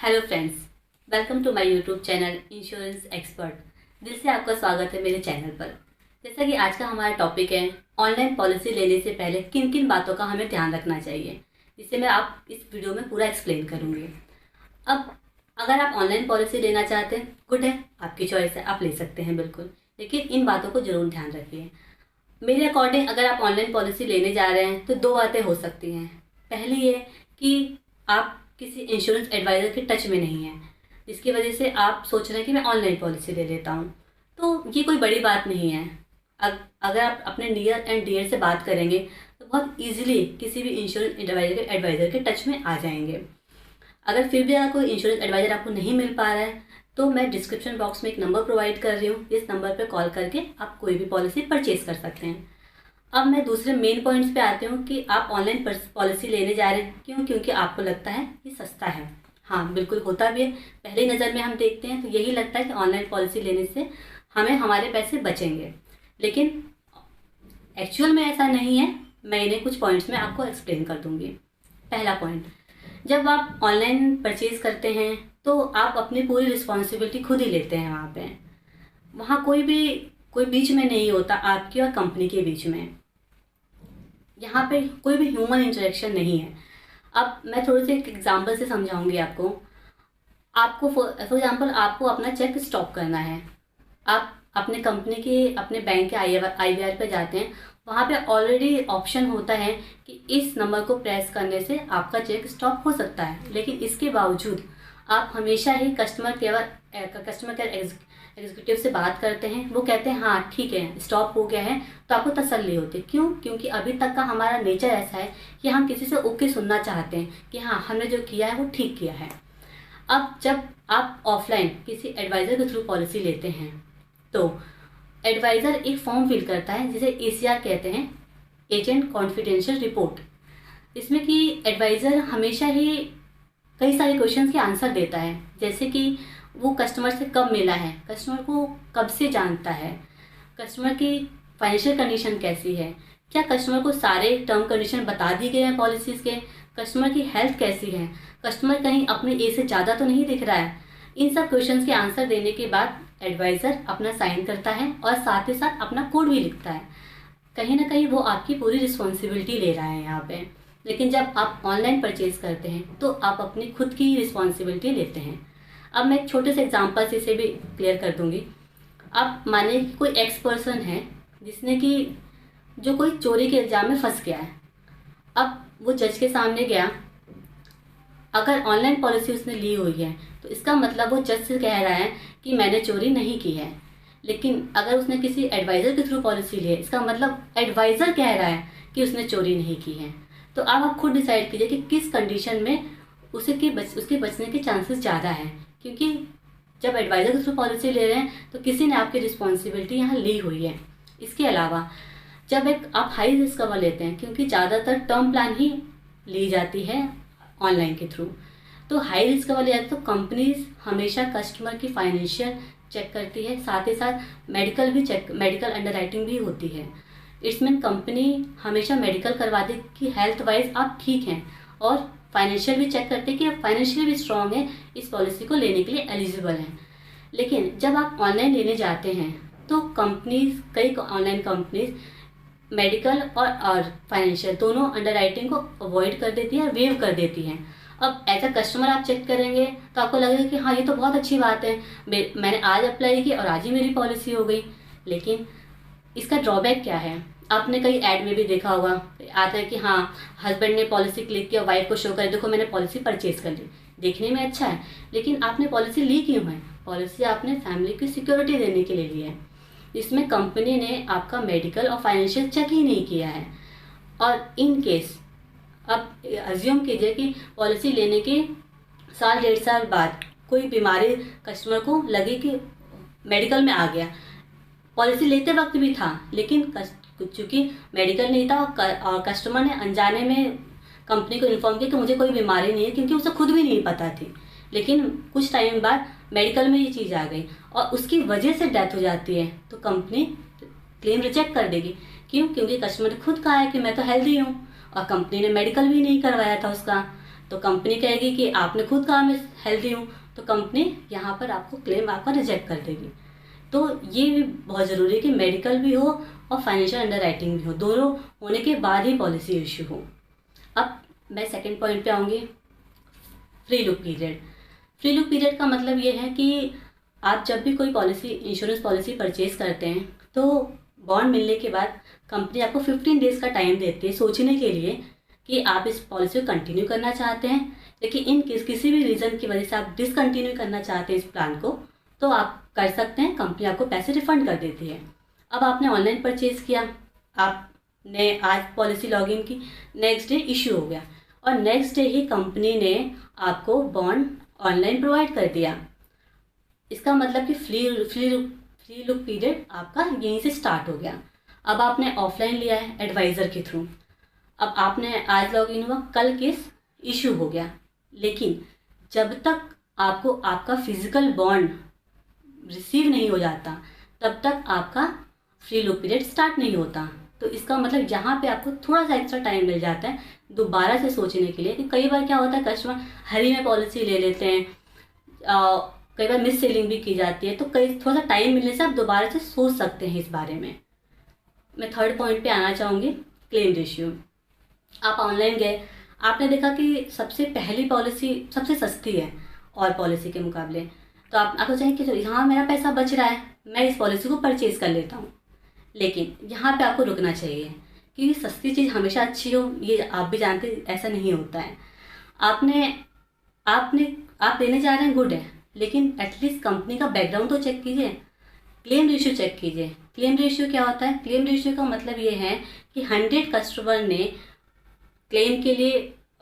Hello friends, welcome to my YouTube channel insurance expert. दिल से आपका स्वागत है मेरे चैनल पर। जैसा कि आज का हमारा टॉपिक है, ऑनलाइन पॉलिसी लेने से पहले किन किन बातों का हमें ध्यान रखना चाहिए, जिसे मैं आप इस वीडियो में पूरा एक्सप्लेन करूँगी। अब अगर आप ऑनलाइन पॉलिसी लेना चाहते हैं, गुड है, आपकी चॉइस है, आप ले सकते हैं बिल्कुल, लेकिन इन बातों को ज़रूर ध्यान रखिए। मेरे अकॉर्डिंग अगर आप ऑनलाइन पॉलिसी लेने जा रहे हैं तो दो बातें हो सकती हैं। पहली ये कि आप किसी इंश्योरेंस एडवाइज़र के टच में नहीं हैं, जिसकी वजह से आप सोच रहे हैं कि मैं ऑनलाइन पॉलिसी ले लेता हूँ। तो ये कोई बड़ी बात नहीं है। अगर आप अपने नियर एंड डियर से बात करेंगे तो बहुत ईजिली किसी भी इंश्योरेंस एडवाइज़र के टच में आ जाएंगे। अगर फिर भी अगर कोई इंश्योरेंस एडवाइज़र आपको नहीं मिल पा रहा है तो मैं डिस्क्रिप्शन बॉक्स में एक नंबर प्रोवाइड कर रही हूँ, जिस नंबर पर कॉल करके आप कोई भी पॉलिसी परचेज कर सकते हैं। अब मैं दूसरे मेन पॉइंट्स पे आती हूँ कि आप ऑनलाइन पॉलिसी लेने जा रहे हैं क्यों, क्योंकि आपको लगता है कि सस्ता है। हाँ, बिल्कुल होता भी है। पहली नज़र में हम देखते हैं तो यही लगता है कि ऑनलाइन पॉलिसी लेने से हमें हमारे पैसे बचेंगे, लेकिन एक्चुअल में ऐसा नहीं है। मैं इन्हें कुछ पॉइंट्स में आपको एक्सप्लेन कर दूँगी। पहला पॉइंट, जब आप ऑनलाइन परचेज़ करते हैं तो आप अपनी पूरी रिस्पॉन्सिबिलिटी खुद ही लेते हैं। वहाँ कोई बीच में नहीं होता आपकी और कंपनी के बीच में। यहाँ पे कोई भी ह्यूमन इंटरेक्शन नहीं है। अब मैं थोड़े से एक एग्जांपल से समझाऊंगी आपको। फॉर एग्जांपल आपको अपना चेक स्टॉप करना है। आप अपने कंपनी के अपने बैंक के IVR पे जाते हैं, वहाँ पे ऑलरेडी ऑप्शन होता है कि इस नंबर को प्रेस करने से आपका चेक स्टॉप हो सकता है, लेकिन इसके बावजूद आप हमेशा ही कस्टमर केयर एग्जीक्यूटिव से बात करते हैं। वो कहते हैं हाँ ठीक है, स्टॉप हो गया है, तो आपको तसल्ली होती है। क्यों? क्योंकि अभी तक का हमारा नेचर ऐसा है कि हम किसी से ओके सुनना चाहते हैं कि हाँ हमने जो किया है वो ठीक किया है। अब जब आप ऑफलाइन किसी एडवाइज़र के थ्रू पॉलिसी लेते हैं तो एडवाइज़र एक फॉर्म फिल करता है जिसे ACR कहते हैं, एजेंट कॉन्फिडेंशियल रिपोर्ट। इसमें कि एडवाइज़र हमेशा ही कई सारे क्वेश्चंस के आंसर देता है, जैसे कि वो कस्टमर से कब मिला है, कस्टमर को कब से जानता है, कस्टमर की फाइनेंशियल कंडीशन कैसी है, क्या कस्टमर को सारे टर्म कंडीशन बता दिए गए हैं पॉलिसीज़ के, कस्टमर की हेल्थ कैसी है, कस्टमर कहीं अपने एज से ज़्यादा तो नहीं दिख रहा है। इन सब क्वेश्चंस के आंसर देने के बाद एडवाइज़र अपना साइन करता है और साथ ही साथ अपना कोड भी लिखता है। कहीं ना कहीं वो आपकी पूरी रिस्पॉन्सिबिलिटी ले रहा है यहाँ पे। लेकिन जब आप ऑनलाइन परचेज़ करते हैं तो आप अपनी खुद की रिस्पॉन्सिबिलिटी लेते हैं। अब मैं एक छोटे से एग्जांपल से इसे भी क्लियर कर दूंगी। अब माने कि कोई एक्स पर्सन है जिसने कि जो कोई चोरी के इल्ज़ाम में फंस गया है। अब वो जज के सामने गया, अगर ऑनलाइन पॉलिसी उसने ली हुई है तो इसका मतलब वो जज से कह रहा है कि मैंने चोरी नहीं की है। लेकिन अगर उसने किसी एडवाइज़र के थ्रू पॉलिसी ली है, इसका मतलब एडवाइज़र कह रहा है कि उसने चोरी नहीं की है। तो अब आप खुद डिसाइड कीजिए कि किस कंडीशन में उसके बचने के चांसेस ज़्यादा हैं, क्योंकि जब एडवाइज़र के थ्रू पॉलिसी ले रहे हैं तो किसी ने आपकी रिस्पॉन्सिबिलिटी यहाँ ली हुई है। इसके अलावा जब आप हाई रिस्क कवर लेते हैं, क्योंकि ज़्यादातर टर्म प्लान ही ली जाती है ऑनलाइन के थ्रू, तो हाई रिस्क कवर लिया तो कंपनीज हमेशा कस्टमर की फाइनेंशियल चेक करती है, साथ ही साथ मेडिकल अंडरराइटिंग भी होती है। इट्स मीन कंपनी हमेशा मेडिकल करवा दे कि हेल्थ वाइज आप ठीक हैं, और फाइनेंशियल भी चेक करते हैं कि आप फाइनेंशियली भी स्ट्रॉन्ग हैं, इस पॉलिसी को लेने के लिए एलिजिबल हैं। लेकिन जब आप ऑनलाइन लेने जाते हैं तो कई ऑनलाइन कंपनीज मेडिकल और फाइनेंशियल दोनों अंडरराइटिंग को अवॉइड कर देती है, वेव कर देती हैं। अब एज अ कस्टमर आप चेक करेंगे तो आपको लगेगा कि हाँ ये तो बहुत अच्छी बात है, मैंने आज अप्लाई की और आज ही मेरी पॉलिसी हो गई। लेकिन इसका ड्रॉबैक क्या है? आपने कई ऐड में भी देखा होगा, आता है कि हाँ हस्बैंड ने पॉलिसी क्लिक किया, वाइफ को शो कर देखो मैंने पॉलिसी परचेज कर ली। देखने में अच्छा है, लेकिन आपने पॉलिसी ली क्यों है? पॉलिसी आपने फैमिली की सिक्योरिटी देने के लिए ली है। इसमें कंपनी ने आपका मेडिकल और फाइनेंशियल चेक ही नहीं किया है। और इन केस अब अज्यूम कीजिए कि पॉलिसी लेने के 1.5 साल बाद कोई बीमारी कस्टमर को लगी कि मेडिकल में आ गया। पॉलिसी लेते वक्त भी था, लेकिन चूँकि मेडिकल नहीं था और कस्टमर ने अनजाने में कंपनी को इन्फॉर्म किया कि मुझे कोई बीमारी नहीं है, क्योंकि उसे खुद भी नहीं पता थी। लेकिन कुछ टाइम बाद मेडिकल में ये चीज़ आ गई और उसकी वजह से डेथ हो जाती है, तो कंपनी क्लेम रिजेक्ट कर देगी। क्यों? क्योंकि कस्टमर ने खुद कहा है कि मैं तो हेल्दी हूँ और कंपनी ने मेडिकल भी नहीं करवाया था उसका। तो कंपनी कहेगी कि आपने खुद कहा मैं हेल्दी हूँ, तो कंपनी यहाँ पर आपको क्लेम आपका रिजेक्ट कर देगी। तो ये भी बहुत ज़रूरी है कि मेडिकल भी हो और फाइनेंशियल अंडरराइटिंग भी हो, दोनों होने के बाद ही पॉलिसी इशू हो। अब मैं सेकंड पॉइंट पे आऊँगी, free look period. Free look period का मतलब ये है कि आप जब भी कोई पॉलिसी, इंश्योरेंस पॉलिसी परचेज करते हैं, तो बॉन्ड मिलने के बाद कंपनी आपको 15 डेज़ का टाइम देती है सोचने के लिए कि आप इस पॉलिसी को कंटिन्यू करना चाहते हैं। लेकिन इन किसी भी रीज़न की वजह से आप डिसकंटिन्यू करना चाहते हैं इस प्लान को, तो आप कर सकते हैं, कंपनी आपको पैसे रिफ़ंड कर देती है। अब आपने ऑनलाइन परचेज़ किया, आपने आज पॉलिसी लॉगिन की, नेक्स्ट डे इशू हो गया और नेक्स्ट डे ही कंपनी ने आपको बॉन्ड ऑनलाइन प्रोवाइड कर दिया। इसका मतलब कि फ्री लुक पीरियड आपका यहीं से स्टार्ट हो गया। अब आपने ऑफलाइन लिया है एडवाइज़र के थ्रू, अब आपने आज लॉगिन हुआ, कल केस इशू हो गया, लेकिन जब तक आपको आपका फिजिकल बॉन्ड रिसीव नहीं हो जाता तब तक आपका फ्री लुक पीरियड स्टार्ट नहीं होता। तो इसका मतलब यहाँ पे आपको थोड़ा सा एक्स्ट्रा टाइम मिल जाता है दोबारा से सोचने के लिए, कि कई बार क्या होता है कस्टमर हरी में पॉलिसी ले लेते हैं, कई बार मिस सेलिंग भी की जाती है, तो थोड़ा सा टाइम मिलने से आप दोबारा से सोच सकते हैं इस बारे में। मैं थर्ड पॉइंट पे आना चाहूँगी, क्लेम रेशियो। आप ऑनलाइन गए, आपने देखा कि सबसे पहली पॉलिसी सबसे सस्ती है और पॉलिसी के मुकाबले, तो आपको चाहिए कि हाँ मेरा पैसा बच रहा है, मैं इस पॉलिसी को परचेज़ कर लेता हूँ। लेकिन यहाँ पे आपको रुकना चाहिए, क्योंकि सस्ती चीज़ हमेशा अच्छी हो ये आप भी जानते हैं, ऐसा नहीं होता है। आप देने जा रहे हैं, गुड है, लेकिन एटलीस्ट कंपनी का बैकग्राउंड तो चेक कीजिए, क्लेम रेशियो चेक कीजिए। क्लेम रेशियो क्या होता है? क्लेम रेशियो का मतलब ये है कि 100 कस्टमर ने क्लेम के लिए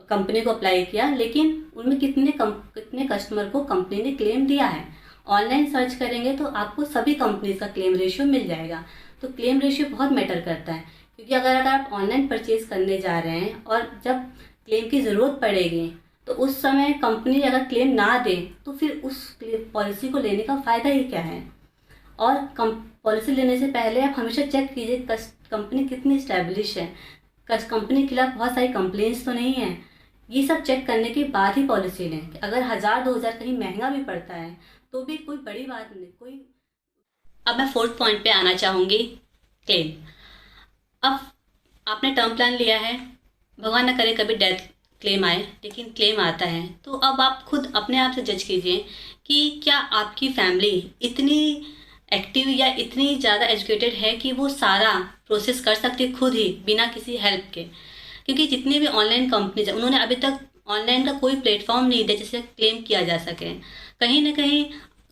कंपनी को अप्लाई किया, लेकिन उनमें कितने कस्टमर को कंपनी ने क्लेम दिया है। ऑनलाइन सर्च करेंगे तो आपको सभी कंपनीज का क्लेम रेशियो मिल जाएगा। तो क्लेम रेशियो बहुत मैटर करता है, क्योंकि अगर आप ऑनलाइन परचेज करने जा रहे हैं और जब क्लेम की ज़रूरत पड़ेगी तो उस समय कंपनी अगर क्लेम ना दे तो फिर उस पॉलिसी को लेने का फ़ायदा ही क्या है। और पॉलिसी लेने से पहले आप हमेशा चेक कीजिए कंपनी कितनी इस्टेब्लिश है, कंपनी के खिलाफ बहुत सारी कंप्लेंट्स तो नहीं है। ये सब चेक करने के बाद ही पॉलिसी लें। अगर 1000-2000 कहीं महंगा भी पड़ता है तो भी कोई बड़ी बात नहीं। अब मैं फोर्थ पॉइंट पे आना चाहूँगी, क्लेम। अब आपने टर्म प्लान लिया है, भगवान न करे कभी डेथ क्लेम आए, लेकिन क्लेम आता है, तो अब आप खुद अपने आप से जज कीजिए कि क्या आपकी फैमिली इतनी एक्टिव या इतनी ज़्यादा एजुकेटेड है कि वो सारा प्रोसेस कर सकती है खुद ही बिना किसी हेल्प के। क्योंकि जितनी भी ऑनलाइन कंपनीज है उन्होंने अभी तक ऑनलाइन का कोई प्लेटफॉर्म नहीं दिया जिससे क्लेम किया जा सके। कहीं ना कहीं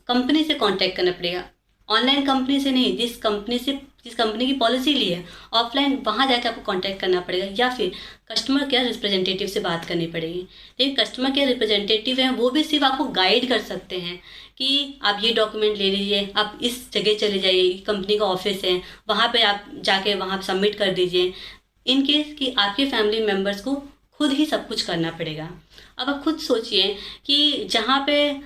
कंपनी से कांटेक्ट करना पड़ेगा, ऑनलाइन कंपनी से नहीं, जिस कंपनी की पॉलिसी ली है ऑफलाइन वहाँ जाकर आपको कांटेक्ट करना पड़ेगा, या फिर कस्टमर केयर रिप्रेजेंटेटिव से बात करनी पड़ेगी। लेकिन कस्टमर केयर रिप्रेजेंटेटिव हैं वो भी सिर्फ आपको गाइड कर सकते हैं कि आप ये डॉक्यूमेंट ले लीजिए, आप इस जगह चले जाइए, कंपनी का ऑफिस है वहाँ पे आप जाके वहाँ सबमिट कर दीजिए। इन केस कि आपके फैमिली मेम्बर्स को खुद ही सब कुछ करना पड़ेगा। अब आप खुद सोचिए कि जहाँ पे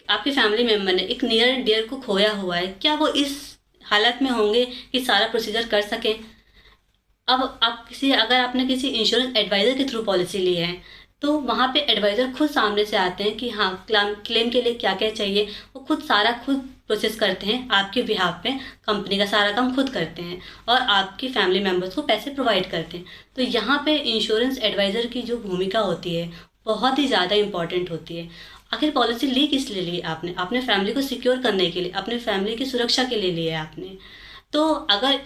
आपके फैमिली मेम्बर ने एक नियर एंड डियर को खोया हुआ है, क्या वो इस हालत में होंगे कि सारा प्रोसीजर कर सकें। अब अगर आपने किसी इंश्योरेंस एडवाइज़र के थ्रू पॉलिसी ली है तो वहाँ पे एडवाइज़र खुद सामने से आते हैं कि हाँ क्लेम के लिए क्या क्या चाहिए, वो खुद प्रोसेस करते हैं आपके बिहाफ पे, कंपनी का सारा काम खुद करते हैं और आपकी फैमिली मेम्बर्स को पैसे प्रोवाइड करते हैं। तो यहाँ पे इंश्योरेंस एडवाइज़र की जो भूमिका होती है बहुत ही ज़्यादा इम्पॉर्टेंट होती है। आखिर पॉलिसी ली किस लिए ली? आपने अपने फैमिली को सिक्योर करने के लिए, अपने फैमिली की सुरक्षा के लिए ली है आपने। तो अगर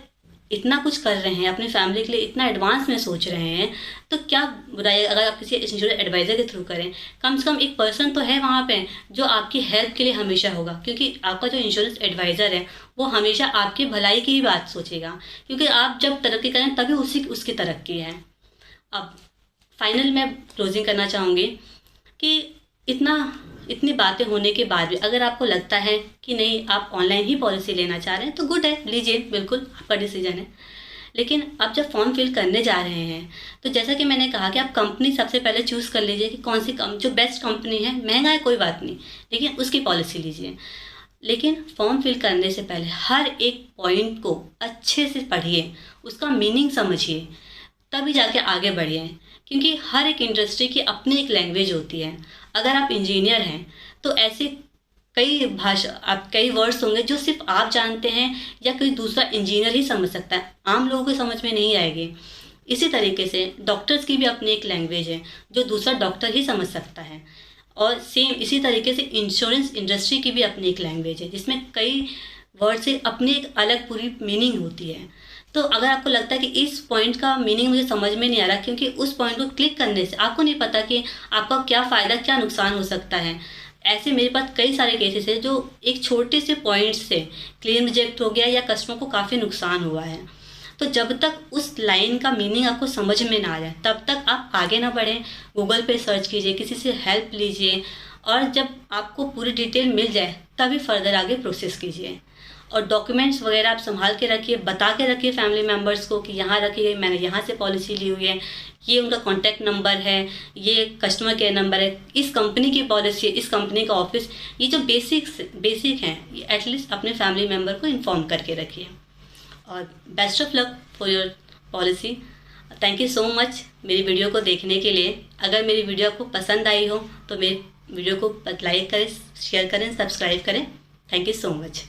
इतना कुछ कर रहे हैं अपनी फैमिली के लिए, इतना एडवांस में सोच रहे हैं, तो क्या बुराई है अगर आप किसी इंश्योरेंस एडवाइज़र के थ्रू करें। कम से कम एक पर्सन तो है वहाँ पे जो आपकी हेल्प के लिए हमेशा होगा, क्योंकि आपका जो इंश्योरेंस एडवाइज़र है वो हमेशा आपकी भलाई की ही बात सोचेगा, क्योंकि आप जब तरक्की करें तभी उसकी तरक्की है। अब फाइनल में क्लोजिंग करना चाहूँगी कि इतनी बातें होने के बाद भी अगर आपको लगता है कि नहीं आप ऑनलाइन ही पॉलिसी लेना चाह रहे हैं तो गुड है, लीजिए, बिल्कुल आपका डिसीजन है। लेकिन अब जब फॉर्म फिल करने जा रहे हैं तो जैसा कि मैंने कहा कि आप कंपनी सबसे पहले चूज़ कर लीजिए कि कौन सी जो बेस्ट कंपनी है, महंगा है कोई बात नहीं, लेकिन उसकी पॉलिसी लीजिए। लेकिन फॉर्म फिल करने से पहले हर एक पॉइंट को अच्छे से पढ़िए, उसका मीनिंग समझिए, तभी जाके आगे बढ़िए। क्योंकि हर एक इंडस्ट्री की अपनी एक लैंग्वेज होती है। अगर आप इंजीनियर हैं तो ऐसे कई वर्ड्स होंगे जो सिर्फ आप जानते हैं या कोई दूसरा इंजीनियर ही समझ सकता है, आम लोगों को समझ में नहीं आएगी। इसी तरीके से डॉक्टर्स की भी अपनी एक लैंग्वेज है जो दूसरा डॉक्टर ही समझ सकता है। और सेम इसी तरीके से इंश्योरेंस इंडस्ट्री की भी अपनी एक लैंग्वेज है जिसमें कई वर्ड से अपनी एक अलग पूरी मीनिंग होती है। तो अगर आपको लगता है कि इस पॉइंट का मीनिंग मुझे समझ में नहीं आ रहा, क्योंकि उस पॉइंट को क्लिक करने से आपको नहीं पता कि आपका क्या फ़ायदा क्या नुकसान हो सकता है। ऐसे मेरे पास कई सारे केसेस हैं जो एक छोटे से पॉइंट से क्लेम रिजेक्ट हो गया या कस्टमर को काफ़ी नुकसान हुआ है। तो जब तक उस लाइन का मीनिंग आपको समझ में ना आ जाए तब तक आप आगे ना बढ़ें। गूगल पे सर्च कीजिए, किसी से हेल्प लीजिए, और जब आपको पूरी डिटेल मिल जाए तभी फर्दर आगे प्रोसेस कीजिए। और डॉक्यूमेंट्स वगैरह आप संभाल के रखिए, बता के रखिए फैमिली मेम्बर्स को कि यहाँ रखिए, मैंने यहाँ से पॉलिसी ली हुई है, ये उनका कॉन्टैक्ट नंबर है, ये कस्टमर केयर नंबर है, इस कंपनी की पॉलिसी है, इस कंपनी का ऑफिस। ये जो बेसिक हैं ये एटलीस्ट अपने फैमिली मेम्बर को इन्फॉर्म करके रखिए। और best of luck for your policy. Thank you so much मेरी वीडियो को देखने के लिए। अगर मेरी वीडियो आपको पसंद आई हो तो मेरी वीडियो को लाइक करें, शेयर करें, सब्सक्राइब करें। Thank you so much.